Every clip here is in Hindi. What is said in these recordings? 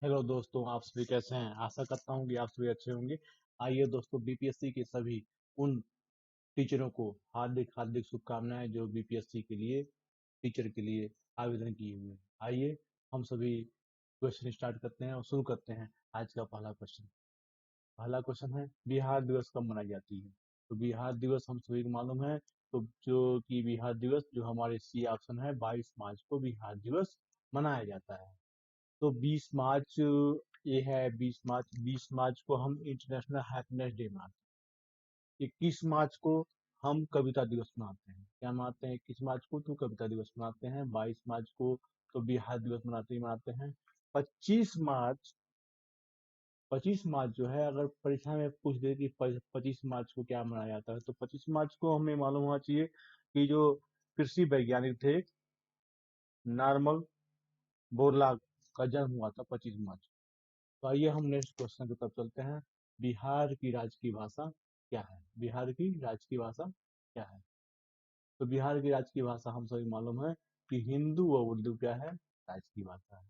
हेलो दोस्तों, आप सभी कैसे हैं? आशा करता हूं कि आप सभी अच्छे होंगे। आइए दोस्तों, बीपीएससी के सभी उन टीचरों को हार्दिक हार्दिक शुभकामनाएं जो बीपीएससी के लिए टीचर के लिए आवेदन किए हुए हैं। आइए हम सभी क्वेश्चन स्टार्ट करते हैं और शुरू करते हैं। आज का पहला क्वेश्चन है, बिहार दिवस कब मनाई जाती है? तो बिहार दिवस हम सभी को मालूम है। तो जो कि बिहार दिवस जो हमारे सी ऑप्शन है, 22 मार्च को बिहार दिवस मनाया जाता है। तो 20 मार्च ये है। 20 मार्च को हम इंटरनेशनल हैप्पीनेस डे मनाते हैं। 21 मार्च को हम कविता दिवस मनाते हैं। क्या मनाते हैं? 21 मार्च को तो कविता दिवस मनाते हैं। 22 मार्च को तो बिहार दिवस मनाते ही मनाते हैं। 25 मार्च 25 मार्च जो है, अगर परीक्षा में पूछ दे कि 25 मार्च को क्या मनाया जाता है, तो 25 मार्च को हमें मालूम होना चाहिए कि जो कृषि वैज्ञानिक थे नॉर्मल बोरलॉग का जन्म हुआ था 25 मार्च। तो आइए हम नेक्स्ट क्वेश्चन की तरफ चलते हैं। बिहार की राजकीय भाषा क्या है? बिहार की राजकीय भाषा क्या है? तो बिहार की राजकीय भाषा हम सभी मालूम है कि हिंदू और उर्दू क्या है? राजकीय भाषा है।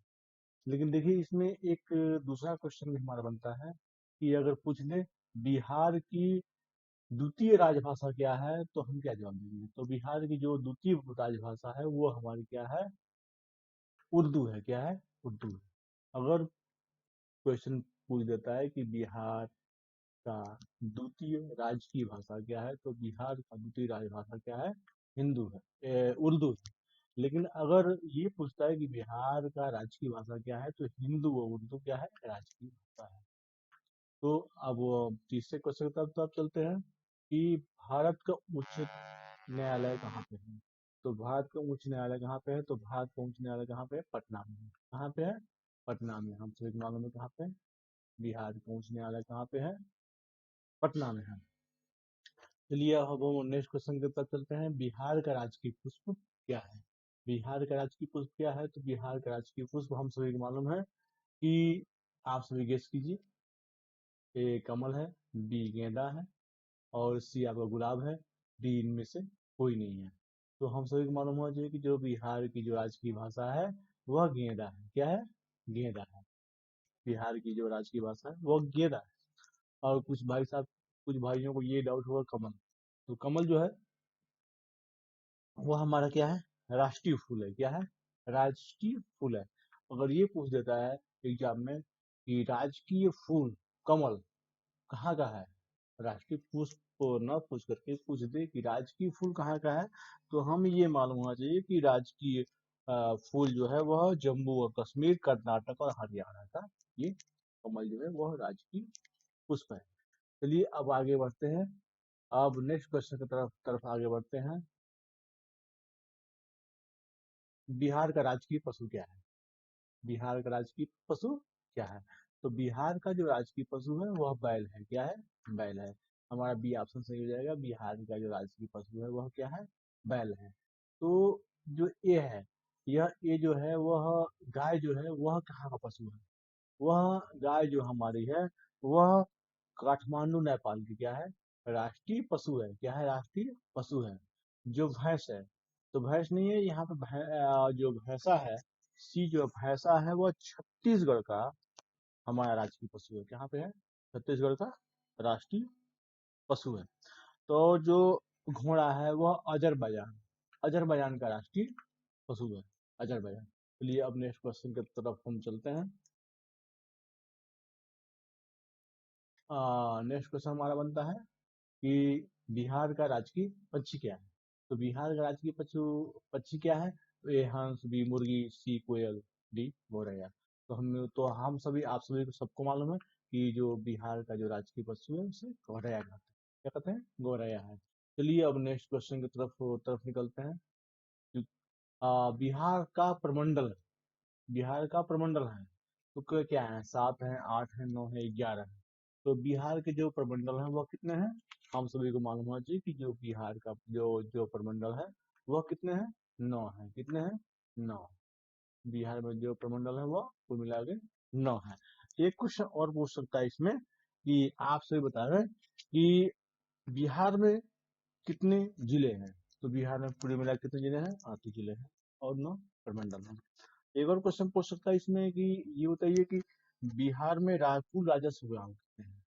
लेकिन देखिए, इसमें एक दूसरा क्वेश्चन भी हमारा बनता है कि अगर पूछ ले बिहार की द्वितीय राजभाषा क्या है, तो हम क्या जवाब देंगे? तो बिहार की जो द्वितीय राजभाषा है वो हमारी क्या है? उर्दू है। क्या है? उर्दू है। अगर क्वेश्चन पूछ देता है कि बिहार का द्वितीय राजकीय भाषा क्या है, तो बिहार का द्वितीय राजभाषा क्या है? हिंदू है, उर्दू है। लेकिन अगर ये पूछता है कि बिहार का राजकीय भाषा क्या है, तो हिंदू और उर्दू क्या है? राजकीय भाषा है। तो अब वो तीसरे क्वेश्चन की तरफ चलते हैं कि भारत का उच्च न्यायालय कहाँ पे है? तो भारत का उच्च न्यायालय कहाँ पे है? तो भारत का उच्च न्यायालय कहाँ पे है? पटना में है। कहाँ पे है? पटना में। हम सभी को मालूम है कहाँ पे है? बिहार का उच्च न्यायालय कहाँ पे है? पटना में है। चलिए अब हम नेक्स्ट क्वेश्चन की तरफ चलते हैं। बिहार का राजकीय पुष्प क्या है? बिहार का राजकीय पुष्प क्या है? तो बिहार का राजकीय पुष्प हम सभी को मालूम है कि आप सभी गेस कीजिए। ए कमल है, बी गेंदा है, और सी आपका गुलाब है, डी इनमें से कोई नहीं है। तो हम सभी को मालूम होना चाहिए कि जो बिहार की जो राजकीय भाषा है वह गेंदा है। क्या है? गेंदा है। बिहार की जो राजकीय भाषा है वह गेंदा है। और कुछ भाइयों को ये डाउट होगा कमल। तो कमल जो है वो हमारा क्या है? राष्ट्रीय फूल है। क्या है? राष्ट्रीय फूल है। अगर ये पूछ देता है एग्जाम में कि राजकीय फूल कमल कहाँ का है, राष्ट्रीय पुष्प को न पूछ करके पूछ दे कि राजकीय फूल कहाँ का है, तो हम ये मालूम होना चाहिए कि राजकीय फूल जो है वह जम्मू और कश्मीर, कर्नाटक और हरियाणा का ये कमल जो है वह राजकीय पुष्प है। चलिए अब आगे बढ़ते हैं। अब नेक्स्ट क्वेश्चन की तरफ तरफ आगे बढ़ते हैं। बिहार का राजकीय पशु क्या है? बिहार का राजकीय पशु क्या है? तो बिहार का जो राजकीय पशु है वह बैल है। क्या है? बैल है। हमारा बी ऑप्शन सही हो जाएगा। बिहार का जो राजकीय पशु है वह क्या है? बैल है। तो जो ए है, यह ए जो है वह गाय जो है वह कहाँ का पशु है? वह गाय जो हमारी है वह काठमांडू नेपाल की क्या है? राष्ट्रीय पशु है। क्या है? राष्ट्रीय पशु है। जो भैंस है, तो भैंस नहीं है यहाँ पे जो भैंसा है, सी जो भैंसा है वह छत्तीसगढ़ का हमारा राष्ट्रीय पशु है। कहाँ पे है? छत्तीसगढ़ का राष्ट्रीय पशु है। तो जो घोड़ा है वह अजरबैजान अजरबैजान का राष्ट्रीय पशु है। अजरबैजान। चलिए अब नेक्स्ट क्वेश्चन की तरफ हम चलते हैं। नेक्स्ट क्वेश्चन हमारा बनता है कि बिहार का राजकीय पक्षी क्या है? तो बिहार का राजकीय पक्षी क्या है? तो ए हंस, बी मुर्गी, सी कोयल, डी गौरैया। तो हम सभी आप सभी को सबको मालूम है कि जो बिहार का जो राजकीय पशु है उसे गौरैया कहते हैं। क्या कहते हैं? गौरैया है। चलिए अब नेक्स्ट क्वेश्चन की तरफ तरफ निकलते हैं। बिहार का प्रमंडल बिहार का प्रमंडल है तो क्या है? 7 है, 8 है, 9 है, 11 है। तो बिहार के जो प्रमंडल है वह कितने हैं? हम सभी को मालूम होना चाहिए कि जो बिहार का जो जो प्रमंडल है वह कितने हैं? 9 है। कितने हैं? 9। बिहार में जो प्रमंडल है वह कुल मिला के 9 है। एक क्वेश्चन और पूछ सकता है इसमें कि आप सभी बता रहे हैं कि बिहार में कितने जिले हैं? तो बिहार में पूरे मिला के कितने जिले हैं? 8 जिले हैं और 9 प्रमंडल हैं। एक और क्वेश्चन पूछ सकता है इसमें कि ये बताइए कि बिहार में कुल राजस्व गांव कितने हैं?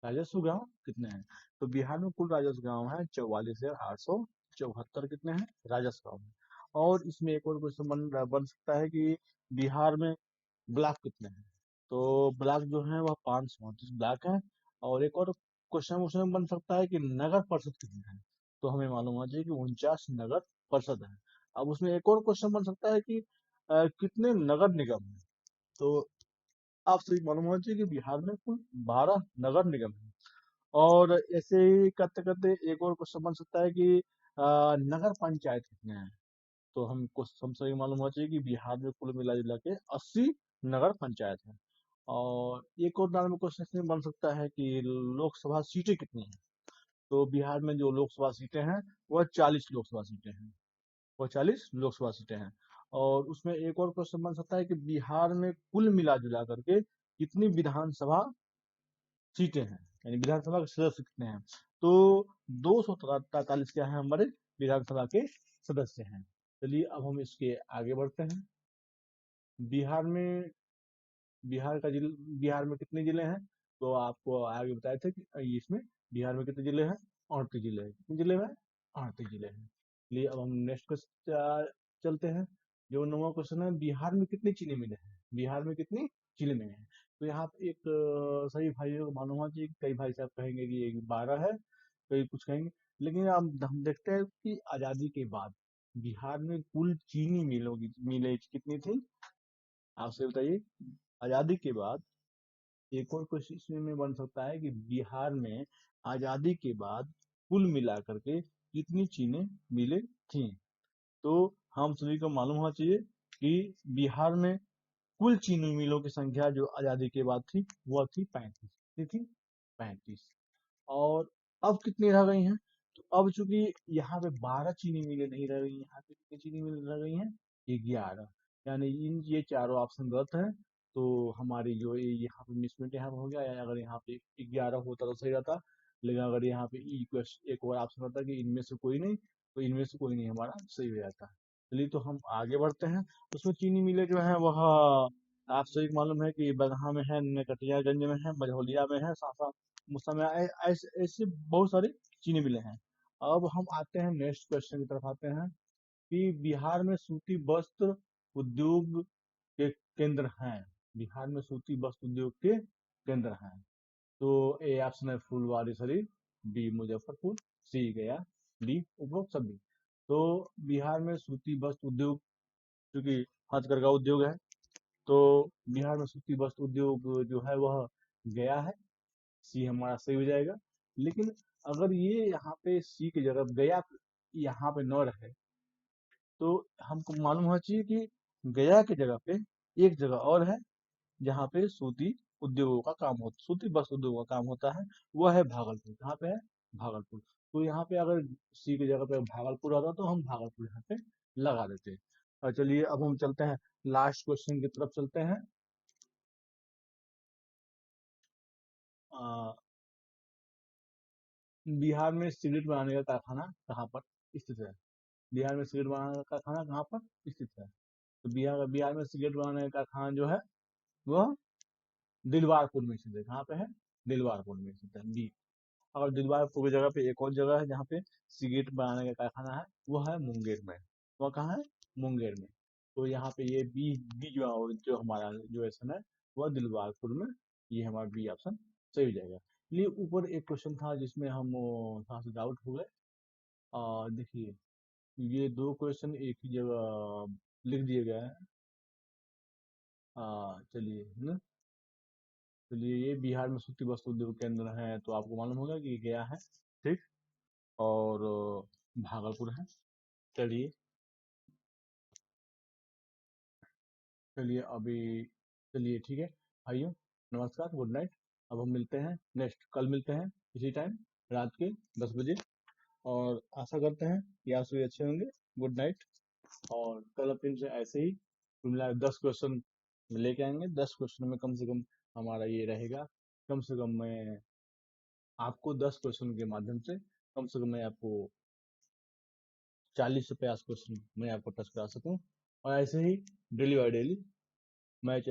राजस्व गांव कितने हैं? तो बिहार में कुल राजस्व गांव है 44,874 कितने हैं राजस्व गांव है। और इसमें एक और क्वेश्चन बन सकता है कि बिहार में ब्लॉक कितने हैं? तो ब्लॉक जो है वह 529 ब्लॉक है। और एक और क्वेश्चन उसमें बन सकता है कि नगर परिषद कितने हैं? तो हमें मालूम होना चाहिए कि 49 नगर परिषद है। अब उसमें एक और क्वेश्चन बन सकता है कि कितने नगर निगम हैं? तो आपसे भी मालूम होना चाहिए कि बिहार में कुल 12 नगर निगम है। और ऐसे ही करते करते एक और क्वेश्चन बन सकता है कि नगर पंचायत कितने हैं? तो हमको हमसे ये मालूम होना चाहिए कि बिहार में कुल मिला जुला के 80 नगर पंचायत है। और एक और नॉर्मल क्वेश्चन इसमें बन सकता है कि लोकसभा सीटें कितनी हैं? तो बिहार में जो लोकसभा सीटें हैं वह 40 लोकसभा सीटें हैं। वह 40 लोकसभा सीटें हैं। और उसमें एक और क्वेश्चन बन सकता है कि बिहार में कुल मिला जुला करके कितनी विधानसभा सीटें हैं, यानी विधानसभा के सदस्य कितने हैं? तो 243 क्या है हमारे विधानसभा के सदस्य हैं। चलिए अब हम इसके आगे बढ़ते हैं। बिहार में बिहार में कितने जिले हैं? तो आपको आगे बताए थे कि इसमें बिहार में कितने जिले हैं? 38 जिले हैं। कितने जिले हैं? 38 जिले हैं। चलिए अब हम नेक्स्ट क्वेश्चन चलते हैं। जो 9वां क्वेश्चन है, बिहार में कितने चीनी मिलें हैं? बिहार में कितनी चीनी मिलें हैं? तो यहाँ पे एक सभी भाइयों को मालूम होना चाहिए। कई भाई साहब कहेंगे कि ये 12 है, कई कुछ कहेंगे। लेकिन हम देखते हैं कि आजादी के बाद बिहार में कुल चीनी मिलें कितनी थी? आपसे बताइए। आजादी के बाद एक और क्वेश्चन में बन सकता है कि बिहार में आजादी के बाद कुल मिलाकर के कितनी चीनी मिलें थी? तो हम सभी को मालूम होना चाहिए कि बिहार में कुल चीनी मिलों की संख्या जो आजादी के बाद थी वह थी 35। कितनी थी? 35। और अब कितनी रह गई हैं? तो अब चूंकि यहाँ पे 12 चीनी मिलें नहीं रह गई, यहाँ पे कितनी चीनी मिल रह गई हैं? 11। यानी इन ये चारों ऑप्शन गलत है। तो हमारी जो यहाँ पे मिसमेट यहाँ पे हो गया, या अगर यहाँ पे 11 होता तो सही रहता। लेकिन अगर यहाँ पे एक और ऑप्शन होता कि इनमें से कोई नहीं, तो इनमें से कोई नहीं हमारा सही हो जाता। चलिए तो हम आगे बढ़ते हैं। उसमें चीनी मिलें जो है वह आप सभी को मालूम है कि बगहा में है, नरकटियागंज में है, मझौलिया में है, सासा मुसा में ऐसे ऐसे बहुत सारी चीनी मिलें हैं। अब हम आते हैं नेक्स्ट क्वेश्चन की तरफ आते हैं कि बिहार में सूती वस्त्र उद्योग के केंद्र हैं। बिहार में सूती वस्त्र उद्योग के केंद्र हैं। तो ए ऑप्शन है फुलवारी शरीफ, बी मुजफ्फरपुर, सी गया, डी उपरोक्त सभी। तो बिहार में सूती वस्त्र उद्योग क्योंकि हथकरघा उद्योग है, तो बिहार में सूती वस्त्र उद्योग जो है वह गया है। सी हमारा सही हो जाएगा। लेकिन अगर ये यहाँ पे सी की जगह गया यहाँ पे न रहे, तो हमको मालूम होना चाहिए कि गया की जगह पे एक जगह और है जहाँ पे सूती उद्योगों का काम होता, सूती वस्त्र उद्योगों का काम होता है। वह है भागलपुर। कहाँ पे है? भागलपुर। तो यहाँ पे अगर सी की जगह पे भागलपुर आता तो हम भागलपुर यहाँ पे लगा देते। और चलिए अब हम चलते हैं लास्ट क्वेश्चन की तरफ चलते हैं। आ, बिहार में सिगरेट बनाने का कारखाना कहाँ पर स्थित है? बिहार में सिगरेट बनाने का कारखाना कहाँ पर स्थित है? तो बिहार में सिगरेट बनाने का कारखाना जो है वह दिलवारपुर में स्थित है। कहाँ पे है? दिलवारपुर में स्थित है, बी। और दिलवारपुर की जगह पे एक और जगह है जहाँ पे सिगरेट बनाने का कारखाना है, वह है मुंगेर में। वह कहाँ है? मुंगेर में। तो यहाँ पे ये बी बी जो हमारा जो ऑप्शन है वह दिलवारपुर में। ये हमारा बी ऑप्शन सही हो जाएगा। ये ऊपर एक क्वेश्चन था जिसमें हम थोड़ा सा डाउट हो गए। देखिए ये दो क्वेश्चन एक ही जगह लिख दिए गए हैं। चलिए है। चलिए ये बिहार में सूती वस्त्र उद्योग केंद्र है तो आपको मालूम होगा कि ये गया है, ठीक। और भागलपुर है। चलिए। चलिए अभी चलिए ठीक है भाइयों, नमस्कार, गुड नाइट। अब हम मिलते हैं नेक्स्ट, कल मिलते हैं इसी टाइम रात के 10 बजे। और आशा करते हैं कि आप सभी अच्छे होंगे। Good night. और कल अपन से ऐसे ही कुल मिला 10 क्वेश्चन लेके आएंगे। 10 क्वेश्चन में कम से कम हमारा ये रहेगा, कम से कम मैं आपको 10 क्वेश्चन के माध्यम से कम से कम मैं आपको 40 से 50 क्वेश्चन मैं आपको टच करा सकूं। और ऐसे ही डेली बाय डेली मैच